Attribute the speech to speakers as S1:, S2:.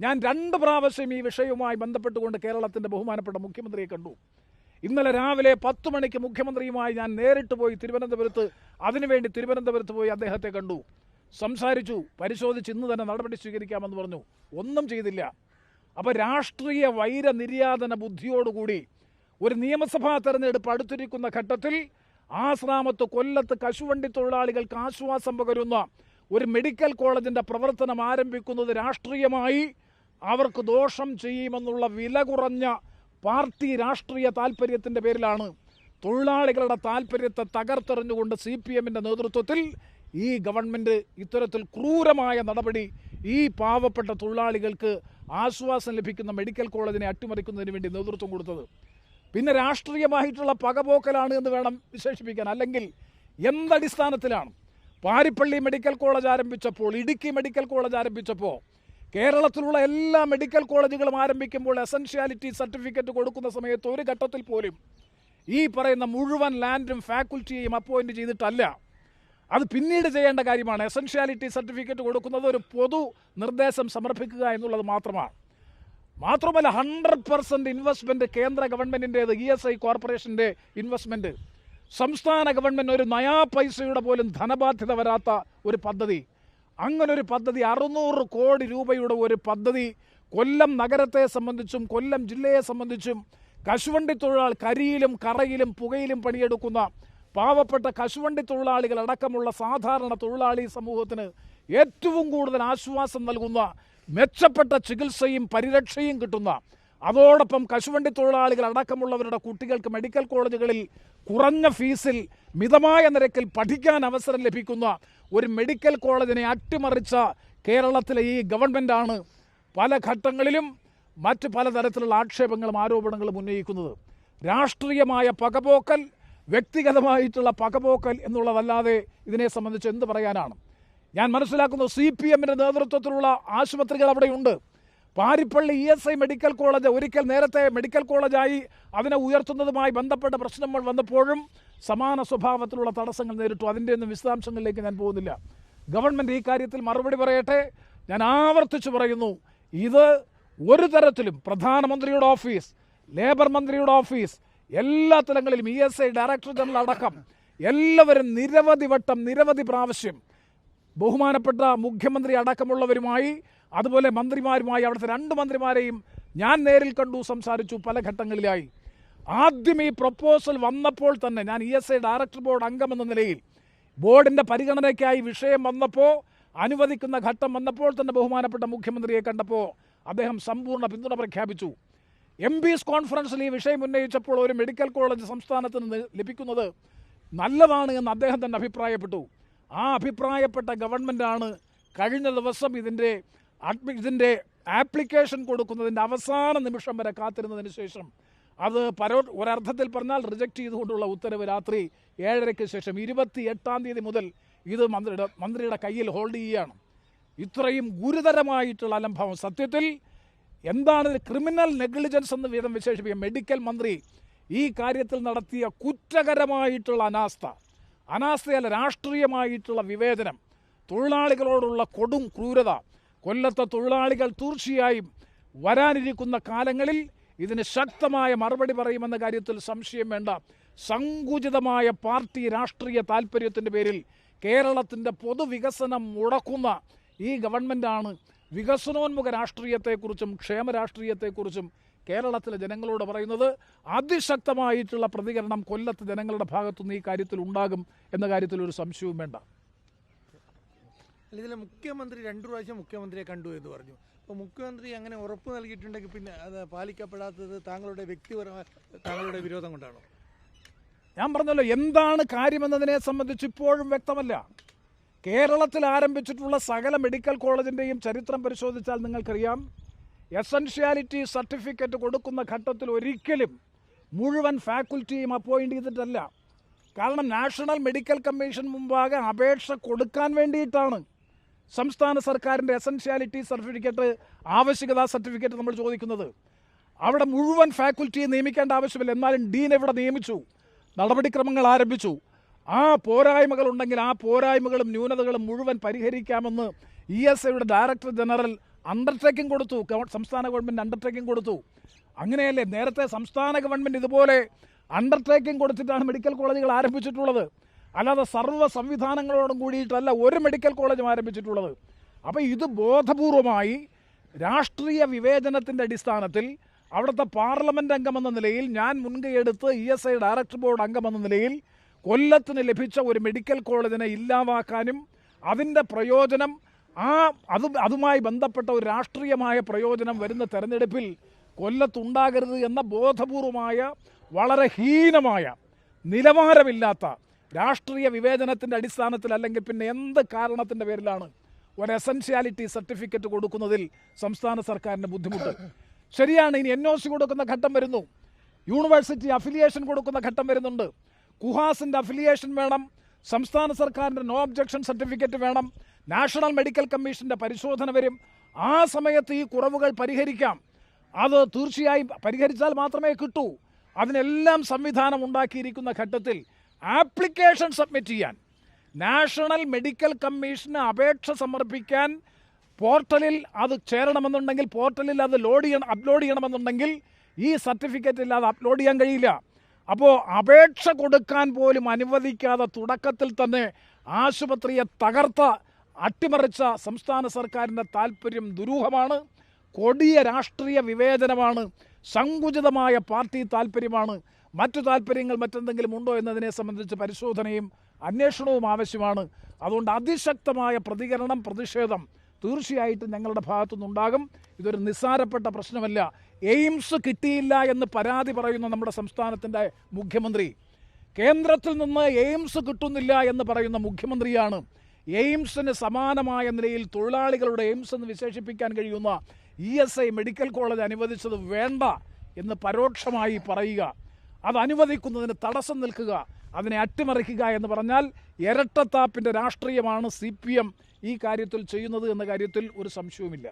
S1: ഞാൻ 2 പ്രാവശ്യം ഈ വിഷയവുമായി ബന്ധപ്പെട്ടുകൊണ്ട് കേരളത്തിൻ്റെ ബഹുമാനപ്പെട്ട മുഖ്യമന്ത്രിയെ കണ്ടു. ഇന്നലെ രാവിലെ 10 മണിക്ക് മുഖ്യമന്ത്രിയുമായി ഞാൻ നേരിട്ട് പോയി അതിനുവേണ്ടി തിരുവനന്തപുരത്ത് പോയി അദ്ദേഹത്തെ കണ്ടു, സംസാരിച്ചു, പരിശോധിച്ച് ഇന്ന് തന്നെ നടപടി സ്വീകരിക്കാമെന്ന് പറഞ്ഞു. ഒന്നും ചെയ്തില്ല. അപ്പോൾ രാഷ്ട്രീയ വൈരനിര്യാതന ബുദ്ധിയോടുകൂടി ഒരു നിയമസഭാ തെരഞ്ഞെടുപ്പ് അടുത്തിരിക്കുന്ന ഘട്ടത്തിൽ ആശ്രാമത്ത് കൊല്ലത്ത് കശുവണ്ടി തൊഴിലാളികൾക്ക് ആശ്വാസം പകരുന്ന ഒരു മെഡിക്കൽ കോളേജിൻ്റെ പ്രവർത്തനം ആരംഭിക്കുന്നത് രാഷ്ട്രീയമായി അവർക്ക് ദോഷം ചെയ്യുമെന്നുള്ള വില കുറഞ്ഞ പാർട്ടി രാഷ്ട്രീയ താല്പര്യത്തിൻ്റെ പേരിലാണ് തൊഴിലാളികളുടെ താല്പര്യത്തെ തകർത്തെറിഞ്ഞുകൊണ്ട് CPMൻ്റെ നേതൃത്വത്തിൽ ഈ ഗവൺമെൻറ് ഇത്തരത്തിൽ ക്രൂരമായ നടപടി ഈ പാവപ്പെട്ട തൊഴിലാളികൾക്ക് ആശ്വാസം ലഭിക്കുന്ന മെഡിക്കൽ കോളേജിനെ അട്ടിമറിക്കുന്നതിന് വേണ്ടി നേതൃത്വം കൊടുത്തത്. പിന്നെ രാഷ്ട്രീയമായിട്ടുള്ള പകപോക്കലാണ് എന്ന് വേണം വിശേഷിപ്പിക്കാൻ. അല്ലെങ്കിൽ എന്തടിസ്ഥാനത്തിലാണ് പാരിപ്പള്ളി മെഡിക്കൽ കോളേജ് ആരംഭിച്ചപ്പോൾ, ഇടുക്കി മെഡിക്കൽ കോളേജ് ആരംഭിച്ചപ്പോൾ, കേരളത്തിലുള്ള എല്ലാ മെഡിക്കൽ കോളേജുകളും ആരംഭിക്കുമ്പോൾ എസൻഷ്യാലിറ്റി സർട്ടിഫിക്കറ്റ് കൊടുക്കുന്ന സമയത്ത് ഒരു ഘട്ടത്തിൽ പോലും ഈ പറയുന്ന മുഴുവൻ ലാൻഡും ഫാക്കൽറ്റിയെയും അപ്പോയിൻറ്റ് ചെയ്തിട്ടല്ല, അത് പിന്നീട് ചെയ്യേണ്ട കാര്യമാണ്. എസൻഷ്യാലിറ്റി സർട്ടിഫിക്കറ്റ് കൊടുക്കുന്നത് ഒരു പൊതു നിർദ്ദേശം സമർപ്പിക്കുക എന്നുള്ളത് മാത്രമാണ്. മാത്രമല്ല 100% ഇൻവെസ്റ്റ്മെൻറ്റ് കേന്ദ്ര ഗവൺമെൻറ്റിൻ്റേത്, ESI കോർപ്പറേഷൻ്റെ ഇൻവെസ്റ്റ്മെൻറ്റ്. സംസ്ഥാന ഗവൺമെൻറ് ഒരു നയാ പൈസയുടെ പോലും ധനബാധ്യത വരാത്ത ഒരു പദ്ധതി. അങ്ങനൊരു പദ്ധതി 600 കോടി രൂപയുടെ ഒരു പദ്ധതി കൊല്ലം നഗരത്തെ സംബന്ധിച്ചും കൊല്ലം ജില്ലയെ സംബന്ധിച്ചും കശുവണ്ടി തൊഴിലാളി കരിയിലും കറയിലും പുകയിലും പണിയെടുക്കുന്ന പാവപ്പെട്ട കശുവണ്ടി തൊഴിലാളികൾ അടക്കമുള്ള സാധാരണ തൊഴിലാളി സമൂഹത്തിന് ഏറ്റവും കൂടുതൽ ആശ്വാസം നൽകുന്ന, മെച്ചപ്പെട്ട ചികിത്സയും പരിരക്ഷയും കിട്ടുന്ന, അതോടൊപ്പം കശുവണ്ടി തൊഴിലാളികൾ അടക്കമുള്ളവരുടെ കുട്ടികൾക്ക് മെഡിക്കൽ കോളേജുകളിൽ കുറഞ്ഞ ഫീസിൽ മിതമായ നിരക്കിൽ പഠിക്കാൻ അവസരം ലഭിക്കുന്ന ഒരു മെഡിക്കൽ കോളേജിനെ അട്ടിമറിച്ച കേരളത്തിലെ ഈ ഗവൺമെൻറ്റാണ് പല ഘട്ടങ്ങളിലും മറ്റ് പലതരത്തിലുള്ള ആക്ഷേപങ്ങളും ആരോപണങ്ങളും ഉന്നയിക്കുന്നത്. രാഷ്ട്രീയമായ പകപോക്കൽ, വ്യക്തിഗതമായിട്ടുള്ള പകപോക്കൽ എന്നുള്ളതല്ലാതെ ഇതിനെ സംബന്ധിച്ച് എന്ത് പറയാനാണ്? ഞാൻ മനസ്സിലാക്കുന്നു CPMൻ്റെ നേതൃത്വത്തിലുള്ള ആശുപത്രികൾ അവിടെയുണ്ട്. പാരിപ്പള്ളി ESI മെഡിക്കൽ കോളേജ് ഒരിക്കൽ നേരത്തെ മെഡിക്കൽ കോളേജായി അതിനെ ഉയർത്തുന്നതുമായി ബന്ധപ്പെട്ട പ്രശ്നങ്ങൾ വന്നപ്പോഴും സമാന സ്വഭാവത്തിലുള്ള തടസ്സങ്ങൾ നേരിട്ടു. അതിൻ്റെ ഒന്നും വിശദാംശങ്ങളിലേക്ക് ഞാൻ പോകുന്നില്ല. ഗവൺമെൻറ് ഈ കാര്യത്തിൽ മറുപടി പറയട്ടെ. ഞാൻ ആവർത്തിച്ചു പറയുന്നു, ഇത് ഒരു തരത്തിലും പ്രധാനമന്ത്രിയുടെ ഓഫീസ്, ലേബർ മന്ത്രിയുടെ ഓഫീസ്, എല്ലാ തലങ്ങളിലും ESI ഡയറക്ടർ ജനറൽ അടക്കം എല്ലാവരും നിരവധി പ്രാവശ്യം ബഹുമാനപ്പെട്ട മുഖ്യമന്ത്രി അടക്കമുള്ളവരുമായി, അതുപോലെ മന്ത്രിമാരുമായി, അവിടുത്തെ 2 മന്ത്രിമാരെയും ഞാൻ നേരിൽ കണ്ടു, സംസാരിച്ചു പല ഘട്ടങ്ങളിലായി. ആദ്യം ഈ പ്രപ്പോസൽ വന്നപ്പോൾ തന്നെ ഞാൻ ESI ഡയറക്ടർ ബോർഡ് അംഗമെന്ന നിലയിൽ ബോർഡിൻ്റെ പരിഗണനയ്ക്കായി വിഷയം വന്നപ്പോൾ, അനുവദിക്കുന്ന ഘട്ടം വന്നപ്പോൾ തന്നെ ബഹുമാനപ്പെട്ട മുഖ്യമന്ത്രിയെ കണ്ടപ്പോൾ അദ്ദേഹം സമ്പൂർണ്ണ പിന്തുണ പ്രഖ്യാപിച്ചു. MPs കോൺഫറൻസിൽ ഈ വിഷയം ഉന്നയിച്ചപ്പോൾ ഒരു മെഡിക്കൽ കോളേജ് സംസ്ഥാനത്തിന് ലഭിക്കുന്നത് നല്ലതാണ് എന്ന് അദ്ദേഹം തന്നെ അഭിപ്രായപ്പെട്ടു. ആ അഭിപ്രായപ്പെട്ട ഗവൺമെൻറ്റാണ് കഴിഞ്ഞ ദിവസം ഇതിൻ്റെ ആപ്ലിക്കേഷൻ കൊടുക്കുന്നതിൻ്റെ അവസാന നിമിഷം വരെ കാത്തിരുന്നതിന് ശേഷം അത് ഒരർത്ഥത്തിൽ പറഞ്ഞാൽ റിജക്റ്റ് ചെയ്തുകൊണ്ടുള്ള ഉത്തരവ് രാത്രി 7:30 ശേഷം 28-ാം തീയതി മുതൽ ഇത് മന്ത്രിയുടെ കയ്യിൽ ഹോൾഡ് ചെയ്യുകയാണ്. ഇത്രയും ഗുരുതരമായിട്ടുള്ള അലംഭാവം. സത്യത്തിൽ എന്താണ് ക്രിമിനൽ നെഗ്ലിജൻസ് എന്ന് വീതം വിശേഷിപ്പിക്കുക? മെഡിക്കൽ മന്ത്രി ഈ കാര്യത്തിൽ നടത്തിയ കുറ്റകരമായിട്ടുള്ള അനാസ്ഥയല്ല, രാഷ്ട്രീയമായിട്ടുള്ള വിവേചനം, തൊഴിലാളികളോടുള്ള കൊടും ക്രൂരത. കൊല്ലത്തെ തൊഴിലാളികൾ തീർച്ചയായും വരാനിരിക്കുന്ന കാലങ്ങളിൽ ഇതിന് ശക്തമായ മറുപടി പറയുമെന്ന കാര്യത്തിൽ സംശയം വേണ്ട. സങ്കുചിതമായ പാർട്ടി രാഷ്ട്രീയ താല്പര്യത്തിൻ്റെ പേരിൽ കേരളത്തിൻ്റെ പൊതുവികസനം മുടക്കുന്ന ഈ ഗവൺമെൻറ്റാണ് വികസനോന്മുഖ രാഷ്ട്രീയത്തെക്കുറിച്ചും ക്ഷേമ രാഷ്ട്രീയത്തെക്കുറിച്ചും കേരളത്തിലെ ജനങ്ങളോട് പറയുന്നത്. അതിശക്തമായിട്ടുള്ള പ്രതികരണം കൊല്ലത്തെ ജനങ്ങളുടെ ഭാഗത്തുനിന്ന് ഈ കാര്യത്തിൽ ഉണ്ടാകും എന്ന കാര്യത്തിൽ ഒരു സംശയവും വേണ്ട.
S2: ഇതിൽ മുഖ്യമന്ത്രി 2 പ്രാവശ്യം മുഖ്യമന്ത്രിയെ കണ്ടു എന്ന് പറഞ്ഞു. അപ്പോൾ മുഖ്യമന്ത്രി അങ്ങനെ ഉറപ്പ് നൽകിയിട്ടുണ്ടെങ്കിൽ പിന്നെ അത് പാലിക്കപ്പെടാത്തത് താങ്കളുടെ വിരോധം കൊണ്ടാണോ?
S1: ഞാൻ പറഞ്ഞല്ലോ, എന്താണ് കാര്യമെന്നതിനെ സംബന്ധിച്ച് ഇപ്പോഴും വ്യക്തമല്ല. കേരളത്തിൽ ആരംഭിച്ചിട്ടുള്ള സകല മെഡിക്കൽ കോളേജിൻ്റെയും ചരിത്രം പരിശോധിച്ചാൽ നിങ്ങൾക്കറിയാം, എസൻഷ്യാലിറ്റി സർട്ടിഫിക്കറ്റ് കൊടുക്കുന്ന ഘട്ടത്തിൽ ഒരിക്കലും മുഴുവൻ ഫാക്കൽറ്റിയും അപ്പോയിൻ്റ് ചെയ്തിട്ടല്ല. കാരണം നാഷണൽ മെഡിക്കൽ കമ്മീഷൻ മുമ്പാകെ അപേക്ഷ കൊടുക്കാൻ വേണ്ടിയിട്ടാണ് സംസ്ഥാന സർക്കാരിൻ്റെ എസൻഷ്യാലിറ്റി സർട്ടിഫിക്കറ്റ്, ആവശ്യകതാ സർട്ടിഫിക്കറ്റ് നമ്മൾ ചോദിക്കുന്നത്. അവിടെ മുഴുവൻ ഫാക്കൽറ്റിയെ നിയമിക്കേണ്ട ആവശ്യമില്ല. എന്നാലും ഡീൻ ഇവിടെ നിയമിച്ചു, നടപടിക്രമങ്ങൾ ആരംഭിച്ചു. ആ പോരായ്മകളുണ്ടെങ്കിൽ ആ പോരായ്മകളും ന്യൂനതകളും മുഴുവൻ പരിഹരിക്കാമെന്ന് ESIയുടെ ഡയറക്ടർ ജനറൽ അണ്ടർടേക്കിംഗ് കൊടുത്തു, സംസ്ഥാന ഗവൺമെൻറ് അണ്ടർടേക്കിംഗ് കൊടുത്തു. അങ്ങനെയല്ലേ നേരത്തെ സംസ്ഥാന ഗവൺമെൻറ് ഇതുപോലെ അണ്ടർടേക്കിംഗ് കൊടുത്തിട്ടാണ് മെഡിക്കൽ കോളേജുകൾ ആരംഭിച്ചിട്ടുള്ളത്. അല്ലാതെ സർവ്വ സംവിധാനങ്ങളോടും കൂടിയിട്ടല്ല ഒരു മെഡിക്കൽ കോളേജും ആരംഭിച്ചിട്ടുള്ളത്. അപ്പോൾ ഇത് ബോധപൂർവമായി രാഷ്ട്രീയ വിവേചനത്തിൻ്റെ അടിസ്ഥാനത്തിൽ അവിടുത്തെ പാർലമെൻറ്റ് അംഗമെന്ന നിലയിൽ ഞാൻ മുൻകൈയെടുത്ത് ESI ഡയറക്ടർ ബോർഡ് അംഗമെന്ന നിലയിൽ കൊല്ലത്തിന് ലഭിച്ച ഒരു മെഡിക്കൽ കോളേജിനെ ഇല്ലാതാക്കാനും അതിൻ്റെ പ്രയോജനം അതുമായി ബന്ധപ്പെട്ട ഒരു രാഷ്ട്രീയമായ പ്രയോജനം വരുന്ന തെരഞ്ഞെടുപ്പിൽ കൊല്ലത്തുണ്ടാകരുത് എന്ന ബോധപൂർവമായ വളരെ ഹീനമായ നിലവാരമില്ലാത്ത രാഷ്ട്രീയ വിവേചനത്തിൻ്റെ അടിസ്ഥാനത്തിൽ അല്ലെങ്കിൽ പിന്നെ എന്ത് കാരണത്തിൻ്റെ പേരിലാണ് ഒരു എസൻഷ്യാലിറ്റി സർട്ടിഫിക്കറ്റ് കൊടുക്കുന്നതിൽ സംസ്ഥാന സർക്കാരിന് ബുദ്ധിമുട്ട്? ശരിയാണ്, ഇനി NOC കൊടുക്കുന്ന ഘട്ടം വരുന്നു, യൂണിവേഴ്സിറ്റി അഫിലിയേഷൻ കൊടുക്കുന്ന ഘട്ടം വരുന്നുണ്ട്, കുഹാസിൻ്റെ അഫിലിയേഷൻ വേണം, സംസ്ഥാന സർക്കാരിൻ്റെ നോ ഒബ്ജക്ഷൻ സർട്ടിഫിക്കറ്റ് വേണം, നാഷണൽ മെഡിക്കൽ കമ്മീഷൻ്റെ പരിശോധന വരും. ആ സമയത്ത് ഈ കുറവുകൾ പരിഹരിക്കാം. അത് തീർച്ചയായും പരിഹരിച്ചാൽ മാത്രമേ കിട്ടൂ. അതിനെല്ലാം സംവിധാനം ഉണ്ടാക്കിയിരിക്കുന്ന ഘട്ടത്തിൽ ആപ്ലിക്കേഷൻ സബ്മിറ്റ് ചെയ്യാൻ നാഷണൽ മെഡിക്കൽ കമ്മീഷന് അപേക്ഷ സമർപ്പിക്കാൻ പോർട്ടലിൽ അത് ചേരണമെന്നുണ്ടെങ്കിൽ, പോർട്ടലിൽ അത് അപ്ലോഡ് ചെയ്യണമെന്നുണ്ടെങ്കിൽ ഈ സർട്ടിഫിക്കറ്റ് ഇല്ലാതെ അപ്ലോഡ് ചെയ്യാൻ കഴിയില്ല. അപ്പോൾ അപേക്ഷ കൊടുക്കാൻ പോലും അനുവദിക്കാതെ തുടക്കത്തിൽ തന്നെ ആശുപത്രിയെ അട്ടിമറിച്ച സംസ്ഥാന സർക്കാരിൻ്റെ താല്പര്യം ദുരൂഹമാണ്. കൊടിയ രാഷ്ട്രീയ വിവേചനമാണ്, സങ്കുചിതമായ പാർട്ടി താല്പര്യമാണ്. മറ്റു താല്പര്യങ്ങൾ മറ്റെന്തെങ്കിലും ഉണ്ടോ എന്നതിനെ സംബന്ധിച്ച് പരിശോധനയും അന്വേഷണവും ആവശ്യമാണ്. അതുകൊണ്ട് അതിശക്തമായ പ്രതിഷേധം തീർച്ചയായിട്ടും ഞങ്ങളുടെ ഭാഗത്തുനിന്നുണ്ടാകും. ഇതൊരു നിസ്സാരപ്പെട്ട പ്രശ്നമല്ല. എയിംസ് കിട്ടിയില്ല എന്ന് പരാതി പറയുന്ന നമ്മുടെ സംസ്ഥാനത്തിൻ്റെ മുഖ്യമന്ത്രി, കേന്ദ്രത്തിൽ നിന്ന് എയിംസ് കിട്ടുന്നില്ല എന്ന് പറയുന്ന മുഖ്യമന്ത്രിയാണ് എയിംസിന് സമാനമായ നിലയിൽ തൊഴിലാളികളുടെ എയിംസ് എന്ന് വിശേഷിപ്പിക്കാൻ കഴിയുന്ന ESI മെഡിക്കൽ കോളേജ് അനുവദിച്ചത് വേണ്ട എന്ന് പരോക്ഷമായി പറയുക, അത് അനുവദിക്കുന്നതിന് തടസ്സം നിൽക്കുക, അതിനെ അട്ടിമറിക്കുക എന്ന് പറഞ്ഞാൽ ഇരട്ടത്താപ്പിൻ്റെ രാഷ്ട്രീയമാണ് CPM ഈ കാര്യത്തിൽ ചെയ്യുന്നത് എന്ന കാര്യത്തിൽ ഒരു സംശയവുമില്ല.